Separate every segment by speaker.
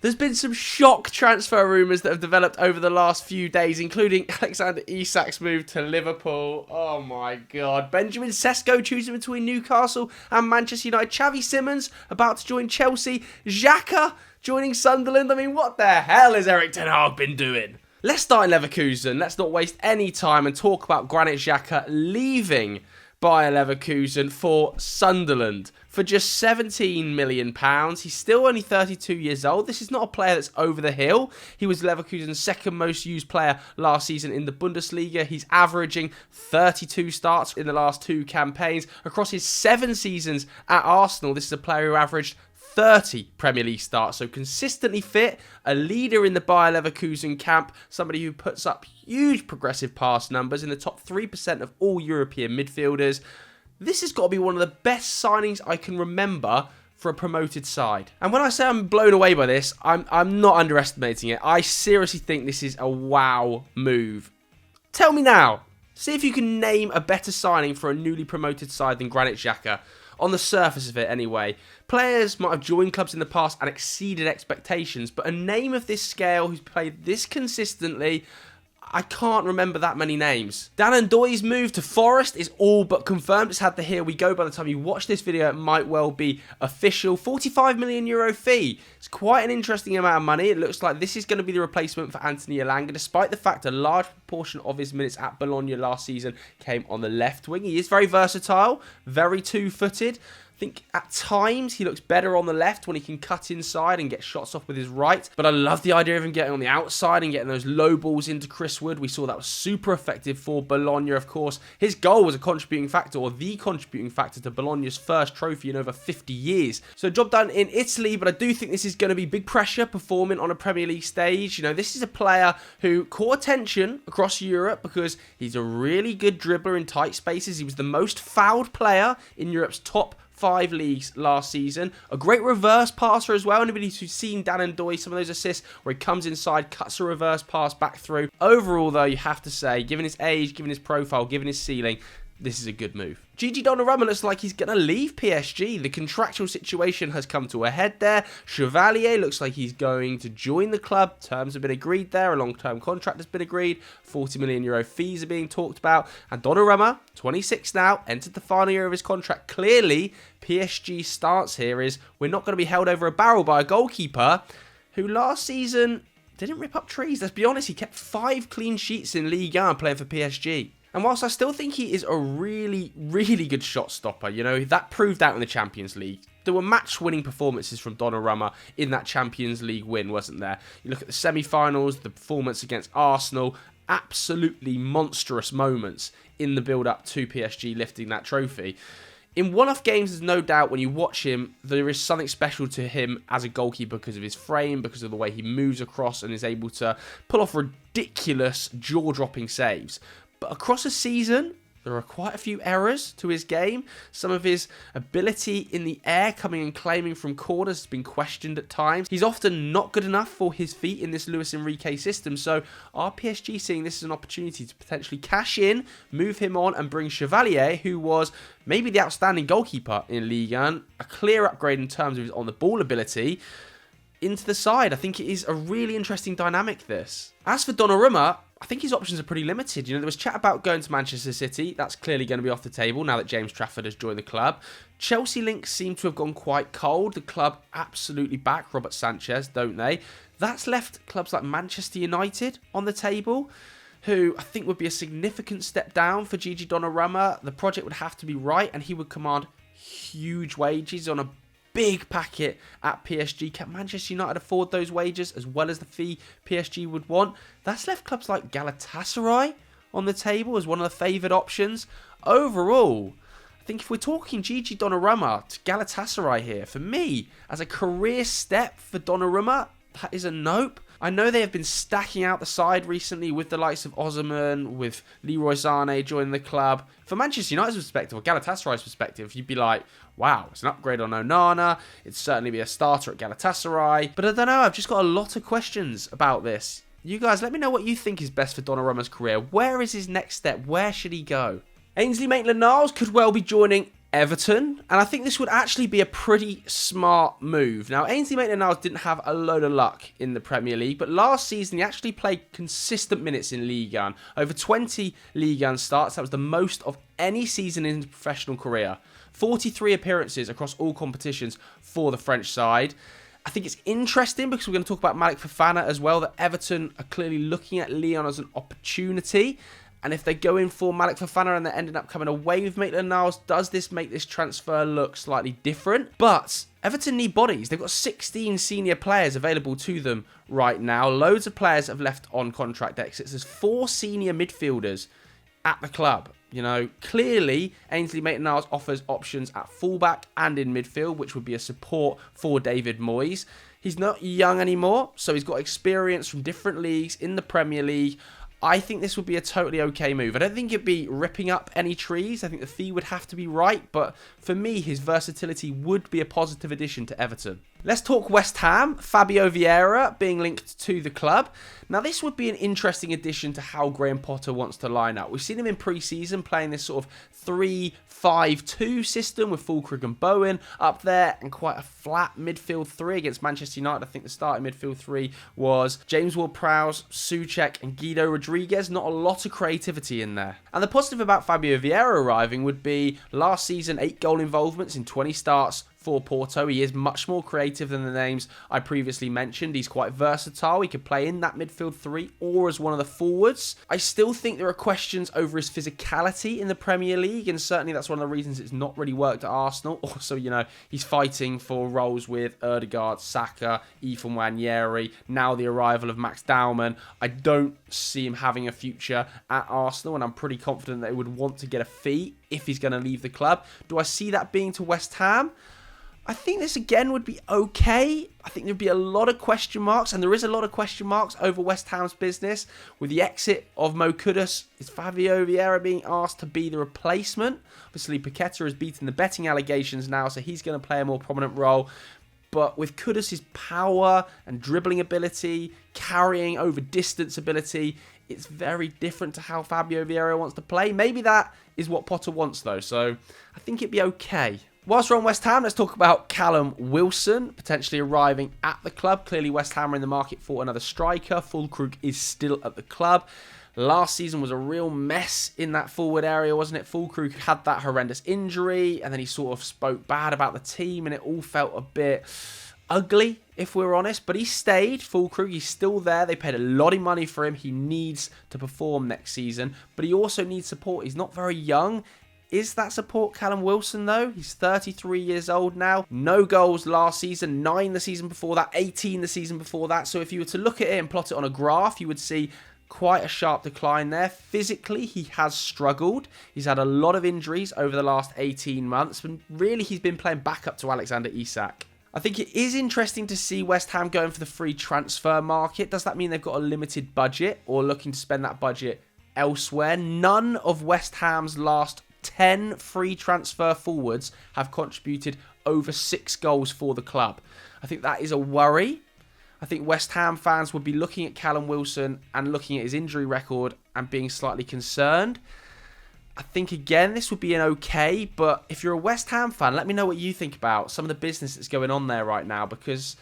Speaker 1: There's been some shock transfer rumours that have developed over the last few days, including Alexander Isak's move to Liverpool. Oh my god. Benjamin Sesko choosing between Newcastle and Manchester United. Xavi Simons about to join Chelsea. Xhaka joining Sunderland. I mean, what the hell has Erik ten Hag been doing? Let's start in Leverkusen. Let's not waste any time and talk about Granit Xhaka leaving Bayer Leverkusen for Sunderland for just £17 million. He's still only 32 years old. This is not a player that's over the hill. He was Leverkusen's second most used player last season in the Bundesliga. He's averaging 32 starts in the last 2 campaigns. Across his 7 seasons at Arsenal, this is a player who averaged 30 Premier League starts, so consistently fit, a leader in the Bayer Leverkusen camp, somebody who puts up huge progressive pass numbers in the top 3% of all European midfielders. This has got to be one of the best signings I can remember for a promoted side. And when I say I'm blown away by this, I'm not underestimating it. I seriously think this is a wow move. Tell me now, see if you can name a better signing for a newly promoted side than Granit Xhaka. On the surface of it anyway. Players might have joined clubs in the past and exceeded expectations, but a name of this scale who's played this consistently, I can't remember that many names. Dan Ndoye's move to Forest is all but confirmed. It's had the here we go. By the time you watch this video, it might well be official. €45 million fee. It's quite an interesting amount of money. It looks like this is going to be the replacement for Anthony Elanga, despite the fact a large proportion of his minutes at Bologna last season came on the left wing. He is very versatile, very two-footed. I think at times he looks better on the left when he can cut inside and get shots off with his right. But I love the idea of him getting on the outside and getting those low balls into Chris Wood. We saw that was super effective for Bologna, of course. His goal was a contributing factor, or the contributing factor to Bologna's first trophy in over 50 years. So job done in Italy, but I do think this is going to be big pressure performing on a Premier League stage. You know, this is a player who caught attention across Europe because he's a really good dribbler in tight spaces. He was the most fouled player in Europe's top 5 leagues last season. A great reverse passer as well. Anybody who's seen Dan Ndoye, some of those assists where he comes inside, cuts a reverse pass back through. Overall, though, you have to say, given his age, given his profile, given his ceiling, this is a good move. Donnarumma looks like he's going to leave PSG. The contractual situation has come to a head there. Chevalier looks like he's going to join the club. Terms have been agreed there. A long-term contract has been agreed. €40 million fees are being talked about. And Donnarumma, 26 now, entered the final year of his contract. Clearly, PSG's stance here is we're not going to be held over a barrel by a goalkeeper who last season didn't rip up trees. Let's be honest, he kept 5 clean sheets in Ligue 1 playing for PSG. And whilst I still think he is a really, really good shot stopper, you know, that proved out in the Champions League. There were match-winning performances from Donnarumma in that Champions League win, wasn't there? You look at the semi-finals, the performance against Arsenal, absolutely monstrous moments in the build-up to PSG lifting that trophy. In one-off games, there's no doubt when you watch him, there is something special to him as a goalkeeper because of his frame, because of the way he moves across and is able to pull off ridiculous jaw-dropping saves. But across a season, there are quite a few errors to his game. Some of his ability in the air, coming and claiming from corners, has been questioned at times. He's often not good enough for his feet in this Luis Enrique system. So are PSG seeing this as an opportunity to potentially cash in, move him on, and bring Chevalier, who was maybe the outstanding goalkeeper in Ligue 1, a clear upgrade in terms of his on-the-ball ability, into the side? I think it is a really interesting dynamic, this. As for Donnarumma, I think his options are pretty limited. You know, there was chat about going to Manchester City. That's clearly going to be off the table now that James Trafford has joined the club. Chelsea links seem to have gone quite cold. The club absolutely back Robert Sanchez, don't they? That's left clubs like Manchester United on the table, who I think would be a significant step down for Gigi Donnarumma. The project would have to be right, and he would command huge wages on a big packet at PSG. Can Manchester United afford those wages as well as the fee PSG would want? That's left clubs like Galatasaray on the table as one of the favoured options. Overall, I think if we're talking Gigi Donnarumma to Galatasaray here, for me, as a career step for Donnarumma, that is a nope. I know they have been stacking out the side recently with the likes of Osimhen, with Leroy Sané joining the club. For Manchester United's perspective, or Galatasaray's perspective, you'd be like, wow, it's an upgrade on Onana. It'd certainly be a starter at Galatasaray. But I don't know, I've just got a lot of questions about this. You guys, let me know what you think is best for Donnarumma's career. Where is his next step? Where should he go? Ainsley Maitland-Niles could well be joining Everton, and I think this would actually be a pretty smart move. Now, Ainsley Maitland-Niles didn't have a load of luck in the Premier League, but last season he actually played consistent minutes in Ligue 1. Over 20 Ligue 1 starts, that was the most of any season in his professional career. 43 appearances across all competitions for the French side. I think it's interesting because we're going to talk about Malik Fofana as well, that Everton are clearly looking at Lyon as an opportunity. And if they go in for Malik Fofana and they're ending up coming away with Maitland-Niles, does this make this transfer look slightly different? But Everton need bodies. They've got 16 senior players available to them right now. Loads of players have left on contract exits. There's 4 senior midfielders at the club. You know, clearly Ainsley Maitland-Niles offers options at fullback and in midfield, which would be a support for David Moyes. He's not young anymore, so he's got experience from different leagues in the Premier League. I think this would be a totally okay move. I don't think it'd be ripping up any trees. I think the fee would have to be right, but for me, his versatility would be a positive addition to Everton. Let's talk West Ham. Fabio Vieira being linked to the club. Now, this would be an interesting addition to how Graham Potter wants to line up. We've seen him in pre-season playing this sort of 3-5-2 system with Fulkrug and Bowen up there and quite a flat midfield 3 against Manchester United. I think the starting midfield 3 was James Ward-Prowse, Souček and Guido Rodriguez. Not a lot of creativity in there. And the positive about Fabio Vieira arriving would be last season 8 goal involvements in 20 starts for Porto. He is much more creative than the names I previously mentioned. He's quite versatile. He could play in that midfield 3 or as one of the forwards. I still think there are questions over his physicality in the Premier League, and certainly that's one of the reasons it's not really worked at Arsenal. Also, you know, he's fighting for roles with Ødegaard, Saka, Ethan Nwaneri, now the arrival of Max Dowman. I don't see him having a future at Arsenal, and I'm pretty confident that he would want to get a fee if he's going to leave the club. Do I see that being to West Ham? I think this again would be okay. I think there'd be a lot of question marks, and there is a lot of question marks over West Ham's business. With the exit of Mo Kudus, is Fabio Vieira being asked to be the replacement? Obviously, Paqueta has beaten the betting allegations now, so he's going to play a more prominent role. But with Kudus' power and dribbling ability, carrying over distance ability, it's very different to how Fabio Vieira wants to play. Maybe that is what Potter wants, though, so I think it'd be okay. Whilst we're on West Ham, let's talk about Callum Wilson potentially arriving at the club. Clearly, West Ham are in the market for another striker. Fulkrug is still at the club. Last season was a real mess in that forward area, wasn't it? Fulkrug had that horrendous injury, and then he sort of spoke bad about the team, and it all felt a bit ugly, if we're honest. But he stayed. Fulkrug, he's still there. They paid a lot of money for him. He needs to perform next season, but he also needs support. He's not very young. Is that support Callum Wilson, though? He's 33 years old now. No goals last season, 9 the season before that, 18 the season before that. So if you were to look at it and plot it on a graph, you would see quite a sharp decline there. Physically, he has struggled. He's had a lot of injuries over the last 18 months. And really, he's been playing backup to Alexander Isak. I think it is interesting to see West Ham going for the free transfer market. Does that mean they've got a limited budget or looking to spend that budget elsewhere? None of West Ham's last 10 free transfer forwards have contributed over 6 goals for the club. I think that is a worry. I think West Ham fans would be looking at Callum Wilson and looking at his injury record and being slightly concerned. I think, again, this would be an okay, but if you're a West Ham fan, let me know what you think about some of the business that's going on there right now, because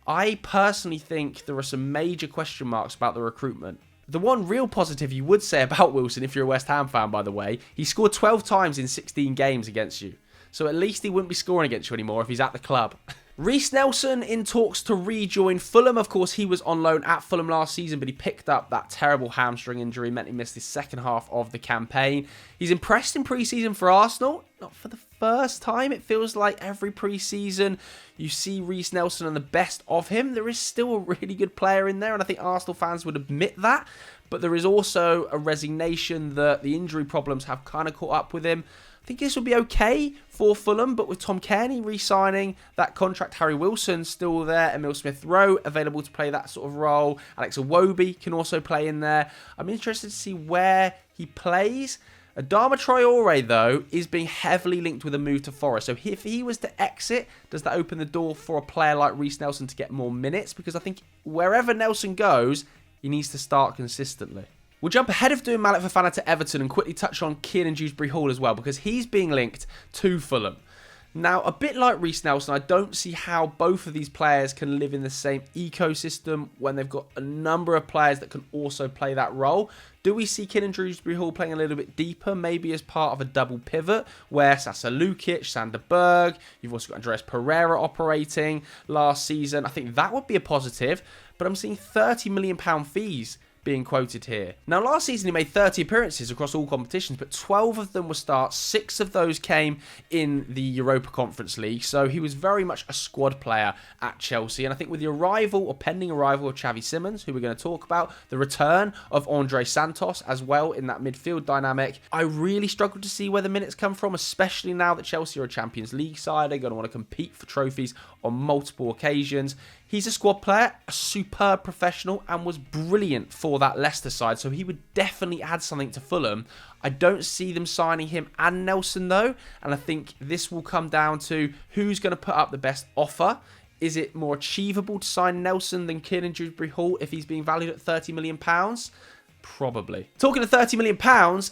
Speaker 1: I personally think there are some major question marks about the recruitment. The one real positive you would say about Wilson, if you're a West Ham fan, by the way, he scored 12 times in 16 games against you. So at least he wouldn't be scoring against you anymore if he's at the club. Reece Nelson in talks to rejoin Fulham. Of course, he was on loan at Fulham last season, but he picked up that terrible hamstring injury, meant he missed the second half of the campaign. He's impressed in pre-season for Arsenal. Not for the first time. It feels like every pre-season you see Reece Nelson and the best of him. There is still a really good player in there, and I think Arsenal fans would admit that. But there is also a resignation that the injury problems have kind of caught up with him. I think this will be okay for Fulham, but with Tom Cairney re-signing that contract, Harry Wilson still there, Emile Smith-Rowe available to play that sort of role. Alex Iwobi can also play in there. I'm interested to see where he plays. Adama Traore, though, is being heavily linked with a move to Forest. So if he was to exit, does that open the door for a player like Reece Nelson to get more minutes? Because I think wherever Nelson goes, he needs to start consistently. We'll jump ahead of doing Malik Fofana to Everton and quickly touch on Kieran Dewsbury-Hall as well, because he's being linked to Fulham. Now, a bit like Reece Nelson, I don't see how both of these players can live in the same ecosystem when they've got a number of players that can also play that role. Do we see Kieran Dewsbury-Hall playing a little bit deeper, maybe as part of a double pivot, where Sasa Lukic, Sander Berg, you've also got Andreas Pereira operating last season? I think that would be a positive, but I'm seeing £30 million fees being quoted here. Now, last season he made 30 appearances across all competitions, but 12 of them were starts. 6 of those came in the Europa Conference League, so he was very much a squad player at Chelsea. And I think with the arrival or pending arrival of Xavi Simons, who we're going to talk about, the return of Andre Santos as well in that midfield dynamic, I really struggle to see where the minutes come from, especially now that Chelsea are a Champions League side. They're going to want to compete for trophies on multiple occasions. He's a squad player, a superb professional, and was brilliant for that Leicester side, so he would definitely add something to Fulham. I don't see them signing him and Nelson though, and I think this will come down to who's going to put up the best offer. Is it more achievable to sign Nelson than Kieran Dewsbury-Hall if he's being valued at £30 million? Probably. Talking of £30 million,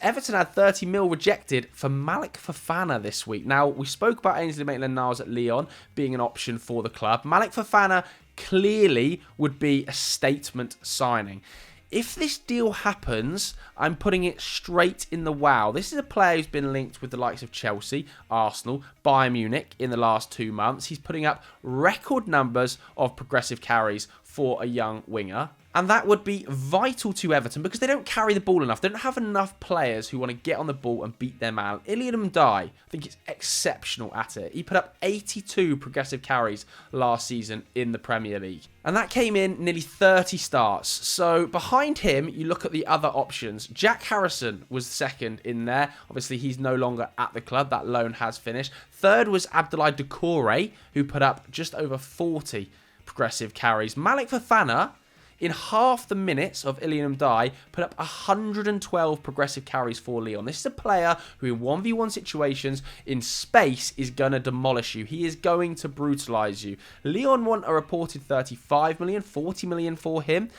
Speaker 1: Everton had 30 mil rejected for Malik Fofana this week. Now, we spoke about Ainsley Maitland-Niles at Lyon being an option for the club. Malik Fofana clearly would be a statement signing. If this deal happens, I'm putting it straight in the wow. This is a player who's been linked with the likes of Chelsea, Arsenal, Bayern Munich in the last 2 months. He's putting up record numbers of progressive carries for a young winger. And that would be vital to Everton because they don't carry the ball enough. They don't have enough players who want to get on the ball and beat their man. Elliott Ndoye, I think it's exceptional at it. He put up 82 progressive carries last season in the Premier League. And that came in nearly 30 starts. So behind him, you look at the other options. Jack Harrison was second in there. Obviously, he's no longer at the club. That loan has finished. Third was Abdoulaye Doucouré, who put up just over 40 progressive carries. Malik Fofana, in half the minutes of Elliott Ndoye, put up 112 progressive carries for Lyon. This is a player who in 1v1 situations in space is going to demolish you. He is going to brutalise you. Lyon want a reported 35 million, 40 million for him.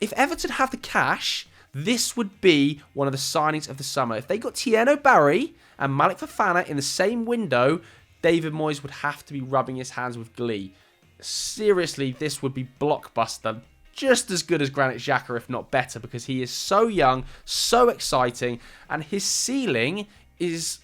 Speaker 1: If Everton have the cash, this would be one of the signings of the summer. If they got Tieno Barry and Malik Fofana in the same window, David Moyes would have to be rubbing his hands with glee. Seriously, this would be blockbuster. Just as good as Granit Xhaka, if not better, because he is so young, so exciting, and his ceiling is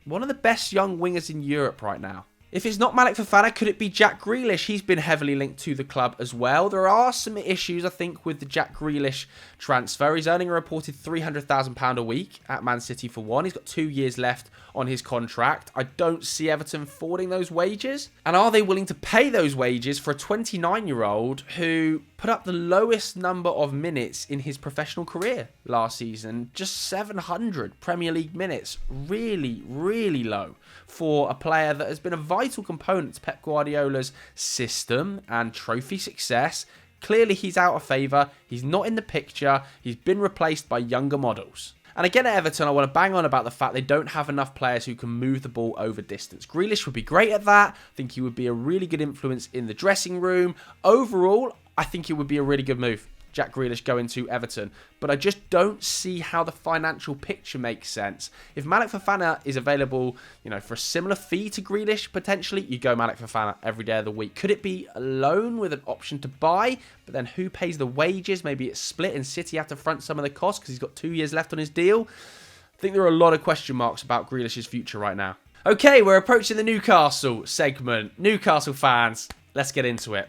Speaker 1: one of the best young wingers in Europe right now. If it's not Malik Fofana, could it be Jack Grealish? He's been heavily linked to the club as well. There are some issues, I think, with the Jack Grealish transfer. He's earning a reported £300,000 a week at Man City for one. He's got 2 years left on his contract. I don't see Everton affording those wages. And are they willing to pay those wages for a 29-year-old who put up the lowest number of minutes in his professional career last season? Just 700 Premier League minutes. Really, really low for a player that has been a vital component to Pep Guardiola's system and trophy success. Clearly, he's out of favour. He's not in the picture. He's been replaced by younger models. And again at Everton, I want to bang on about the fact they don't have enough players who can move the ball over distance. Grealish would be great at that. I think he would be a really good influence in the dressing room. Overall, I think it would be a really good move, Jack Grealish going to Everton. But I just don't see how the financial picture makes sense. If Malik Fofana is available, for a similar fee to Grealish, potentially, you go Malik Fofana every day of the week. Could it be a loan with an option to buy? But then who pays the wages? Maybe it's split and City have to front some of the costs because he's got 2 years left on his deal. I think there are a lot of question marks about Grealish's future right now. Okay, we're approaching the Newcastle segment. Newcastle fans, let's get into it.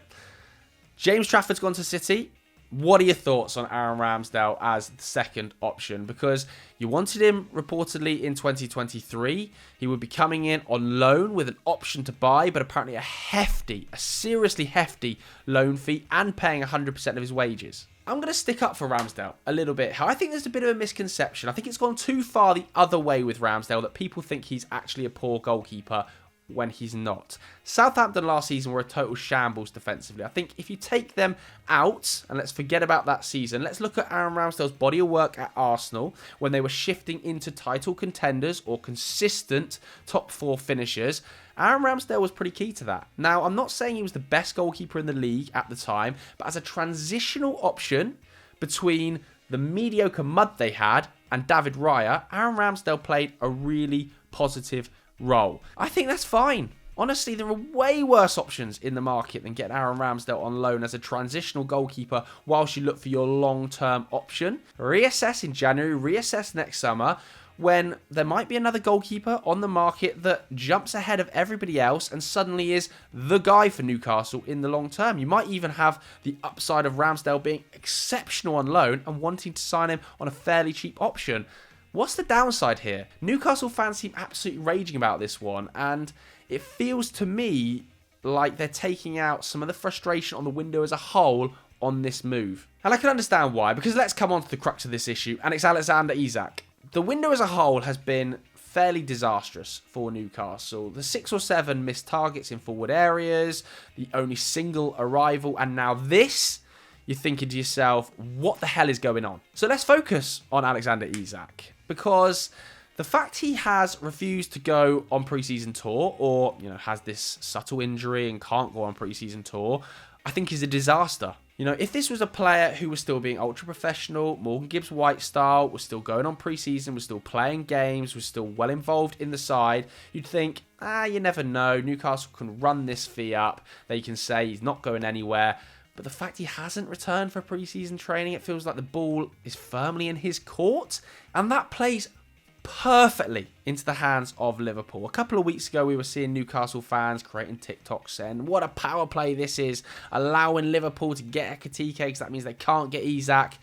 Speaker 1: James Trafford's gone to City. What are your thoughts on Aaron Ramsdale as the second option? Because you wanted him reportedly in 2023. He would be coming in on loan with an option to buy, but apparently a seriously hefty loan fee and paying 100% of his wages. I'm going to stick up for Ramsdale a little bit. I think there's a bit of a misconception. I think it's gone too far the other way with Ramsdale that people think he's actually a poor goalkeeper when he's not. Southampton last season were a total shambles defensively. I think if you take them out, and let's forget about that season, let's look at Aaron Ramsdale's body of work at Arsenal when they were shifting into title contenders or consistent top 4 finishers. Aaron Ramsdale was pretty key to that. Now, I'm not saying he was the best goalkeeper in the league at the time, but as a transitional option between the mediocre mud they had and David Raya, Aaron Ramsdale played a really positive role. I think that's fine. Honestly, there are way worse options in the market than getting Aaron Ramsdale on loan as a transitional goalkeeper whilst you look for your long-term option. Reassess in January, reassess next summer, when there might be another goalkeeper on the market that jumps ahead of everybody else and suddenly is the guy for Newcastle in the long term. You might even have the upside of Ramsdale being exceptional on loan and wanting to sign him on a fairly cheap option. What's the downside here? Newcastle fans seem absolutely raging about this one, and it feels to me like they're taking out some of the frustration on the window as a whole on this move. And I can understand why, because let's come on to the crux of this issue, and it's Alexander Isak. The window as a whole has been fairly disastrous for Newcastle. The 6 or 7 missed targets in forward areas, the only single arrival, and now this, you're thinking to yourself, what the hell is going on? So let's focus on Alexander Isak, because the fact he has refused to go on pre-season tour, or has this subtle injury and can't go on pre-season tour, I think is a disaster. If this was a player who was still being ultra-professional, Morgan Gibbs-White style, was still going on pre-season, was still playing games, was still well involved in the side, you'd think, you never know, Newcastle can run this fee up, they can say he's not going anywhere. But the fact he hasn't returned for pre-season training, it feels like the ball is firmly in his court, and that plays perfectly into the hands of Liverpool. A couple of weeks ago, we were seeing Newcastle fans creating TikToks saying, what a power play this is, allowing Liverpool to get Ekitike because that means they can't get Isak.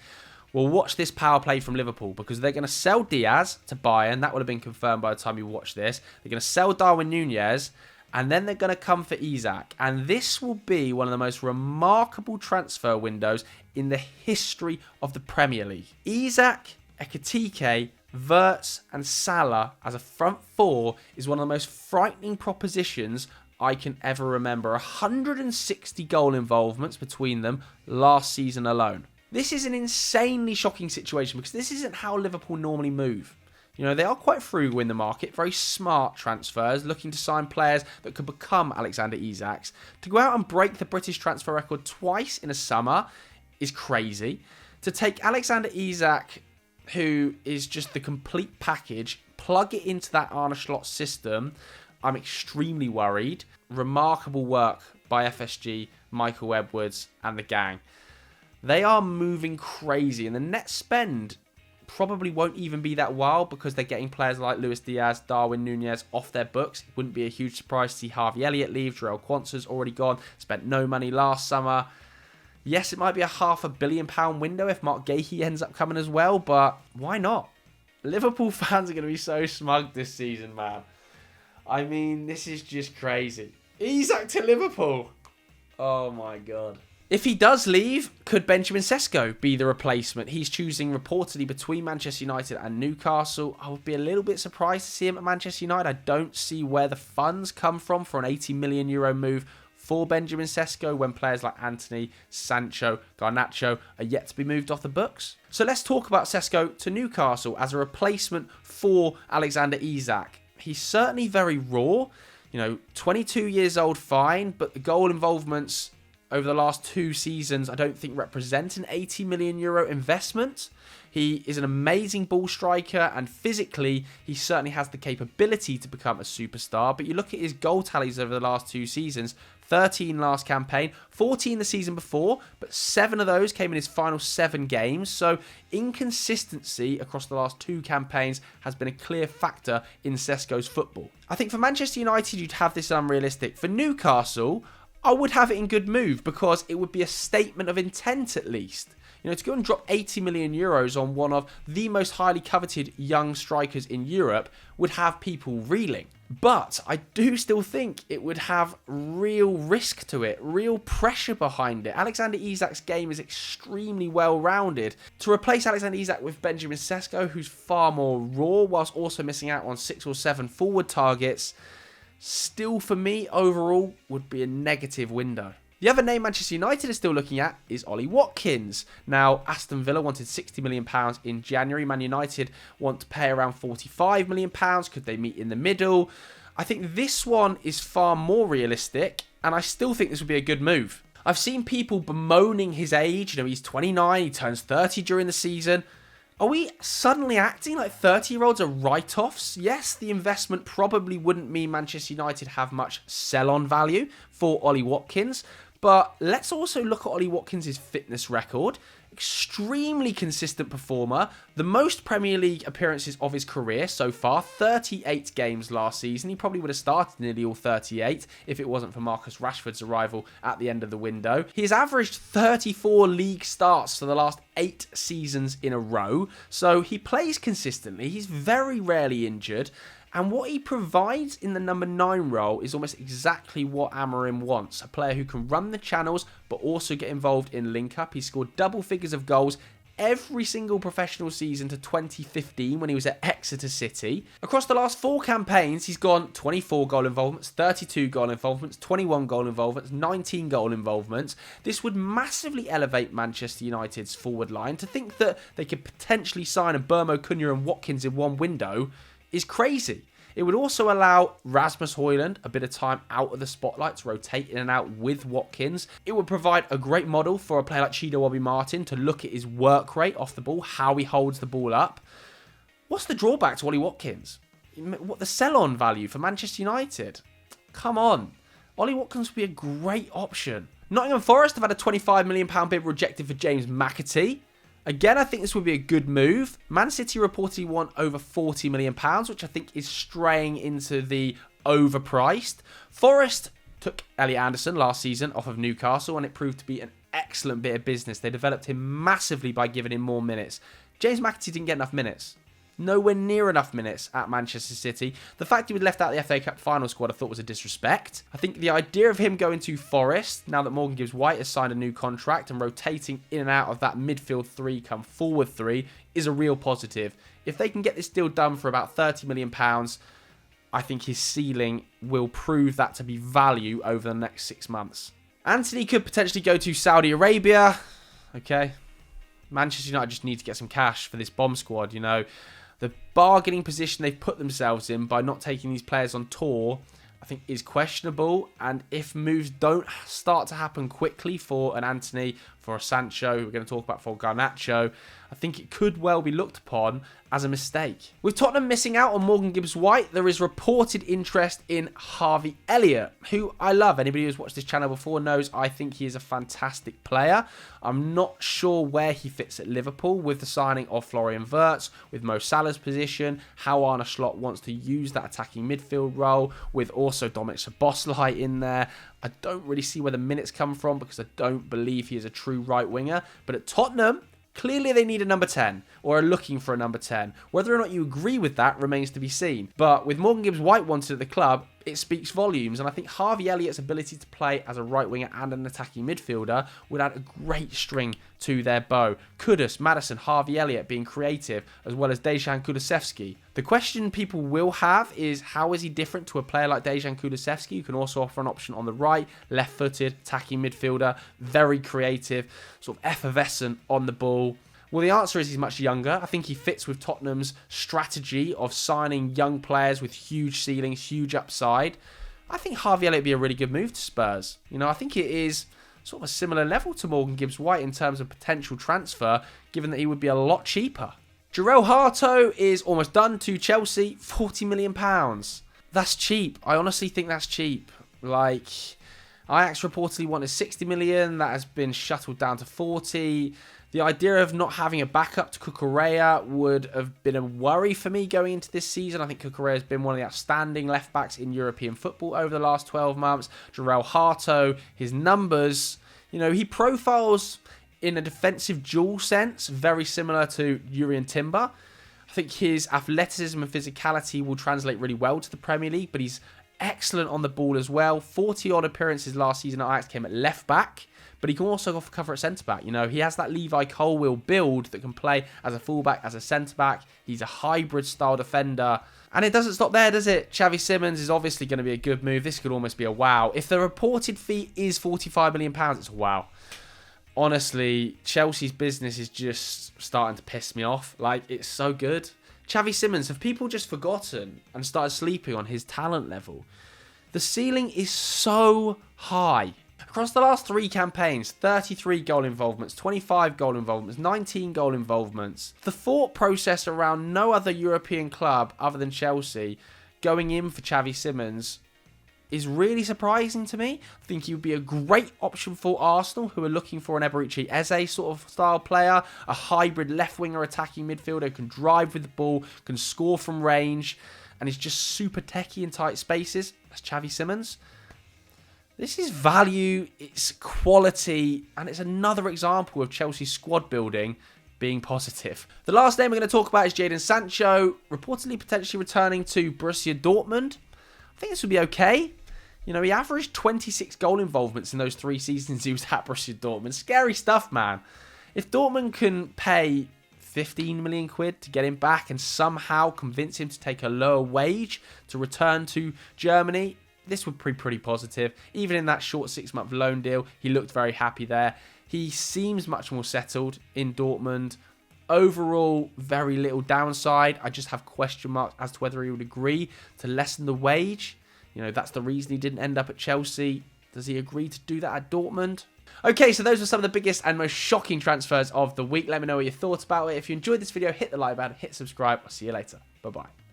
Speaker 1: Well, watch this power play from Liverpool, because they're going to sell Diaz to Bayern. That would have been confirmed by the time you watch this. They're going to sell Darwin Nunez, and then they're going to come for Isak. And this will be one of the most remarkable transfer windows in the history of the Premier League. Isak, Ekitike, Wirtz and Salah as a front four is one of the most frightening propositions I can ever remember. 160 goal involvements between them last season alone. This is an insanely shocking situation, because this isn't how Liverpool normally move. They are quite frugal in the market, very smart transfers, looking to sign players that could become Alexander Isaks. To go out and break the British transfer record twice in a summer is crazy. To take Alexander Isak, who is just the complete package, plug it into that Arne Slot system, I'm extremely worried. Remarkable work by FSG, Michael Edwards and the gang. They are moving crazy, and the net spend probably won't even be that wild, because they're getting players like Luis Diaz, Darwin Nunez off their books. It wouldn't be a huge surprise to see Harvey Elliot leave. Jarell Quansah's already gone, spent no money last summer. Yes, it might be a £500 million window if Mark Gahey ends up coming as well, but why not? Liverpool fans are going to be so smug this season, man. I mean, this is just crazy. Isak to Liverpool. Oh my God. If he does leave, could Benjamin Sesko be the replacement? He's choosing reportedly between Manchester United and Newcastle. I would be a little bit surprised to see him at Manchester United. I don't see where the funds come from for an €80 million move for Benjamin Sesko when players like Antony, Sancho, Garnacho are yet to be moved off the books. So let's talk about Sesko to Newcastle as a replacement for Alexander Isak. He's certainly very raw, 22 years old, fine, but the goal involvements over the last 2 seasons I don't think represent an €80 million investment. He is an amazing ball striker, and physically he certainly has the capability to become a superstar, but you look at his goal tallies over the last 2 seasons, 13 last campaign, 14 the season before, but 7 of those came in his final 7 games, so inconsistency across the last 2 campaigns has been a clear factor in Sesko's football. I think for Manchester United you'd have this unrealistic. For Newcastle, I would have it in good move, because it would be a statement of intent at least. To go and drop €80 million on one of the most highly coveted young strikers in Europe would have people reeling. But I do still think it would have real risk to it, real pressure behind it. Alexander Isak's game is extremely well-rounded. To replace Alexander Isak with Benjamin Sesko, who's far more raw, whilst also missing out on 6 or 7 forward targets, still for me overall would be a negative window. The other name Manchester United is still looking at is Ollie Watkins. Now, Aston Villa wanted £60 million in January. Man United want to pay around £45 million. Could they meet in the middle? I think this one is far more realistic, and I still think this would be a good move. I've seen people bemoaning his age. He's 29, he turns 30 during the season. Are we suddenly acting like 30-year-olds are write-offs? Yes, the investment probably wouldn't mean Manchester United have much sell-on value for Ollie Watkins, but let's also look at Ollie Watkins' fitness record. Extremely consistent performer, the most Premier League appearances of his career so far, 38 games last season. He probably would have started nearly all 38 if it wasn't for Marcus Rashford's arrival at the end of the window. He has averaged 34 league starts for the last 8 seasons in a row, so he plays consistently. He's very rarely injured. And what he provides in the number 9 role is almost exactly what Amorim wants. A player who can run the channels, but also get involved in link-up. He scored double figures of goals every single professional season to 2015 when he was at Exeter City. Across the last 4 campaigns, he's gone 24 goal involvements, 32 goal involvements, 21 goal involvements, 19 goal involvements. This would massively elevate Manchester United's forward line. To think that they could potentially sign a Burmo, Cunha and Watkins in one window is crazy. It would also allow Rasmus Højlund a bit of time out of the spotlight to rotate in and out with Watkins. It would provide a great model for a player like Chido Obi-Martin to look at his work rate off the ball, how he holds the ball up. What's the drawback to Ollie Watkins? What the sell-on value for Manchester United? Come on. Ollie Watkins would be a great option. Nottingham Forest have had a £25 million bid rejected for James McAtee. Again, I think this would be a good move. Man City reportedly want over £40 million, which I think is straying into the overpriced. Forest took Elliot Anderson last season off of Newcastle, and it proved to be an excellent bit of business. They developed him massively by giving him more minutes. James McAtee didn't get enough minutes. Nowhere near enough minutes at Manchester City. The fact he was left out of the FA Cup final squad I thought was a disrespect. I think the idea of him going to Forest, now that Morgan Gibbs-White has signed a new contract and rotating in and out of that midfield 3 come forward 3, is a real positive. If they can get this deal done for about £30 million, I think his ceiling will prove that to be value over the next 6 months. Antony could potentially go to Saudi Arabia. Okay. Manchester United just need to get some cash for this bomb squad, The bargaining position they've put themselves in by not taking these players on tour, I think, is questionable. And if moves don't start to happen quickly for an Antony, for a Sancho, who we're going to talk about, for Garnacho, I think it could well be looked upon as a mistake. With Tottenham missing out on Morgan Gibbs-White, there is reported interest in Harvey Elliot, who I love. Anybody who's watched this channel before knows I think he is a fantastic player. I'm not sure where he fits at Liverpool with the signing of Florian Wirtz, with Mo Salah's position, how Arne Slot wants to use that attacking midfield role, with also Dominic Szoboszlai in there. I don't really see where the minutes come from because I don't believe he is a true right winger. But at Tottenham, clearly they need a number 10, or are looking for a number 10. Whether or not you agree with that remains to be seen. But with Morgan Gibbs-White wanted at the club, it speaks volumes. And I think Harvey Elliott's ability to play as a right winger and an attacking midfielder would add a great string to their bow. Kudus, Maddison, Harvey Elliott being creative, as well as Dejan Kulusevski. The question people will have is, how is he different to a player like Dejan Kulusevski, who can also offer an option on the right, left-footed, attacking midfielder, very creative, sort of effervescent on the ball? Well, the answer is he's much younger. I think he fits with Tottenham's strategy of signing young players with huge ceilings, huge upside. I think Harvey Elliott would be a really good move to Spurs. I think it is sort of a similar level to Morgan Gibbs-White in terms of potential transfer, given that he would be a lot cheaper. Jarell Hato is almost done to Chelsea, £40 million. That's cheap. I honestly think that's cheap. Ajax reportedly wanted 60 million. That has been shuttled down to 40. The idea of not having a backup to Cucurella would have been a worry for me going into this season. I think Cucurella has been one of the outstanding left-backs in European football over the last 12 months. Jarell Hato, his numbers, he profiles in a defensive dual sense, very similar to Jurrien Timber. I think his athleticism and physicality will translate really well to the Premier League, but he's excellent on the ball as well. 40-odd appearances last season at Ajax came at left-back. But he can also go for cover at centre-back. He has that Levi Colwill build that can play as a full-back, as a centre-back. He's a hybrid-style defender. And it doesn't stop there, does it? Xavi Simons is obviously going to be a good move. This could almost be a wow. If the reported fee is £45 million, it's a wow. Honestly, Chelsea's business is just starting to piss me off. It's so good. Xavi Simons, have people just forgotten and started sleeping on his talent level? The ceiling is so high. Across the last 3 campaigns, 33 goal involvements, 25 goal involvements, 19 goal involvements. The thought process around no other European club other than Chelsea going in for Xavi Simons is really surprising to me. I think he would be a great option for Arsenal, who are looking for an Eberechi Eze sort of style player, a hybrid left-winger attacking midfielder who can drive with the ball, can score from range, and is just super techie in tight spaces. That's Xavi Simons. This is value, it's quality, and it's another example of Chelsea's squad building being positive. The last name we're going to talk about is Jadon Sancho, reportedly potentially returning to Borussia Dortmund. I think this would be okay. You know, he averaged 26 goal involvements in those 3 seasons he was at Borussia Dortmund. Scary stuff, man. If Dortmund can pay 15 million quid to get him back and somehow convince him to take a lower wage to return to Germany, this would be pretty positive. Even in that short 6-month loan deal, he looked very happy there. He seems much more settled in Dortmund. Overall, very little downside. I just have question marks as to whether he would agree to lessen the wage. You know, that's the reason he didn't end up at Chelsea. Does he agree to do that at Dortmund? Okay, so those were some of the biggest and most shocking transfers of the week. Let me know what your thoughts about it. If you enjoyed this video, hit the like button, hit subscribe. I'll see you later. Bye-bye.